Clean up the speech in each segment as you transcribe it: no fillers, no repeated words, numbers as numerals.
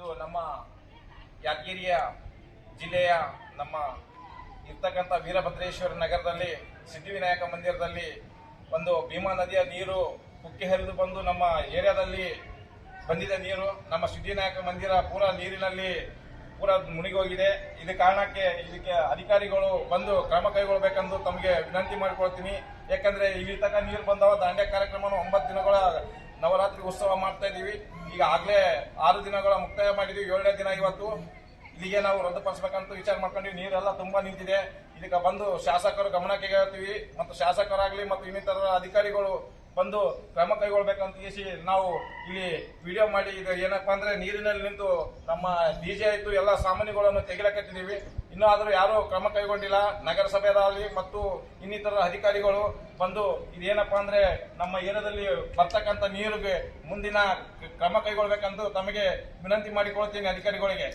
ಇದು ನಮ್ಮ ಯಾದಗಿರಿಯ ಜಿಲ್ಲೆಯ ನಮ್ಮ ಇರ್ತಕ್ಕಂಥ ವೀರಭದ್ರೇಶ್ವರ ನಗರದಲ್ಲಿ ಸಿದ್ಧಿವಿನಾಯಕ ಮಂದಿರದಲ್ಲಿ ಒಂದು ಭೀಮಾ ನದಿಯ ನೀರು ಉಕ್ಕಿ ಹರಿದು ಬಂದು ನಮ್ಮ ಏರಿಯಾದಲ್ಲಿ ಬಂದಿದೆ ನೀರು. ನಮ್ಮ ಸಿದ್ಧಿವಿನಾಯಕ ಮಂದಿರ ಪೂರ ನೀರಿನಲ್ಲಿ ಪೂರ ಮುಳುಗಿ ಹೋಗಿದೆ. ಇದ ಕಾರಣಕ್ಕೆ ಇದಕ್ಕೆ ಅಧಿಕಾರಿಗಳು ಬಂದು ಕ್ರಮ ಕೈಗೊಳ್ಳಬೇಕೆಂದು ತಮಗೆ ವಿನಂತಿ ಮಾಡಿಕೊಳ್ತೀನಿ. ಯಾಕಂದ್ರೆ ಇಲ್ಲಿ ತನಕ ನೀರು ಬಂದವ ದಾಂಡ್ಯ ಕಾರ್ಯಕ್ರಮ 9 ದಿನಗಳ ನವರಾತ್ರಿ ಉತ್ಸವ ಮಾಡ್ತಾ ಇದೀವಿ. ಈಗ ಆಗ್ಲೇ 6 ದಿನಗಳ ಮುಕ್ತಾಯ ಮಾಡಿದೀವಿ. 7ನೇ ದಿನ ಇವತ್ತು. ಇಲ್ಲಿಗೆ ನಾವು ರದ್ದುಪಡಿಸಬೇಕಂತ ವಿಚಾರ ಮಾಡ್ಕೊಂಡ್ವಿ. ನೀರೆಲ್ಲ ತುಂಬಾ ನಿಂತಿದೆ. ಇದಕ್ಕೆ ಬಂದು ಶಾಸಕರು ಗಮನಕ್ಕೆ ಹೇಳ್ತೀವಿ ಮತ್ತು ಶಾಸಕರಾಗ್ಲಿ ಮತ್ತು ಇನ್ನಿತರ ಅಧಿಕಾರಿಗಳು ಬಂದು ಕ್ರಮ ಕೈಗೊಳ್ಬೇಕಂತ ನಾವು ಇಲ್ಲಿ ವಿಡಿಯೋ ಮಾಡಿ ಇದು ಏನಪ್ಪಾ ಅಂದ್ರೆ ನೀರಿನಲ್ಲಿ ನಿಂತು ನಮ್ಮ ಡಿಜೆ ಆಯ್ತು ಎಲ್ಲ ಸಾಮಾನ್ಯಗಳನ್ನು ತೆಗಿಲಕತ್ತಿದೀವಿ. ಇನ್ನೂ ಆದ್ರೂ ಯಾರು ಕ್ರಮ ಕೈಗೊಂಡಿಲ್ಲ. ನಗರಸಭೆಯಲ್ಲಿ ಮತ್ತು ಇನ್ನಿತರ ಅಧಿಕಾರಿಗಳು ಬಂದು ಇದೇನಪ್ಪಾ ಅಂದ್ರೆ ನಮ್ಮ ಏರಿಯಾದಲ್ಲಿ ಬರ್ತಕ್ಕಂಥ ನೀರಿಗೆ ಮುಂದಿನ ಕ್ರಮ ಕೈಗೊಳ್ಬೇಕಂತ ತಮಗೆ ವಿನಂತಿ ಮಾಡಿಕೊಳ್ತೀನಿ ಅಧಿಕಾರಿಗಳಿಗೆ.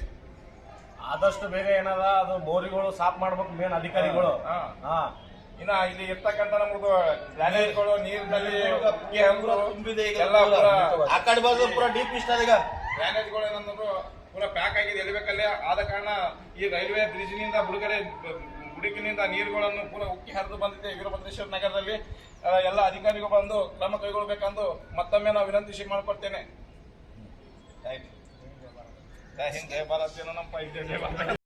ಆದಷ್ಟು ಬೇಗ ಏನದ ಅದು ಬೋರಿಗಳು ಸಾಫ್ ಮಾಡ್ಬೇಕು ಮೇನ್ ಅಧಿಕಾರಿಗಳು. ಇನ್ನ ಇಲ್ಲಿ ಇರ್ತಕ್ಕಂಥ ನಮ್ದು ಡ್ರೈನೇಜ್ಗಳು ನೀರಿನಲ್ಲಿ ತುಂಬಿದೆ. ಎಲ್ಲ ಆ ಕಡೆ ಬಾಜು ಪೂರ ಡೀಪ್ ಇಷ್ಟ ಈಗ ಡ್ರೈನೇಜ್ಗಳು ಏನಂದ್ರು ಪೂರ ಪ್ಯಾಕ್ ಆಗಿದೆ ಎಲ್ಲಿಬೇಕಲ್ಲೇ. ಆದ ಕಾರಣ ಈ ರೈಲ್ವೆ ಬ್ರಿಡ್ಜ್ನಿಂದ ಬುಡಕಿನಿಂದ ನೀರುಗಳನ್ನು ಪೂರ ಉಕ್ಕಿ ಹರಿದು ಬಂದಿದೆ ವೀರಭದ್ರೇಶ್ವರ ನಗರದಲ್ಲಿ. ಎಲ್ಲ ಅಧಿಕಾರಿಗಳು ಬಂದು ಕ್ರಮ ಕೈಗೊಳ್ಳಬೇಕೆಂದು ಮತ್ತೊಮ್ಮೆ ನಾವು ವಿನಂತಿ ಮಾಡಿಕೊಡ್ತೇನೆ. ಜೈ ಹಿಂದ್ ಜೈ ಭಾರತ್. ಏನೋ ನಮ್ಮ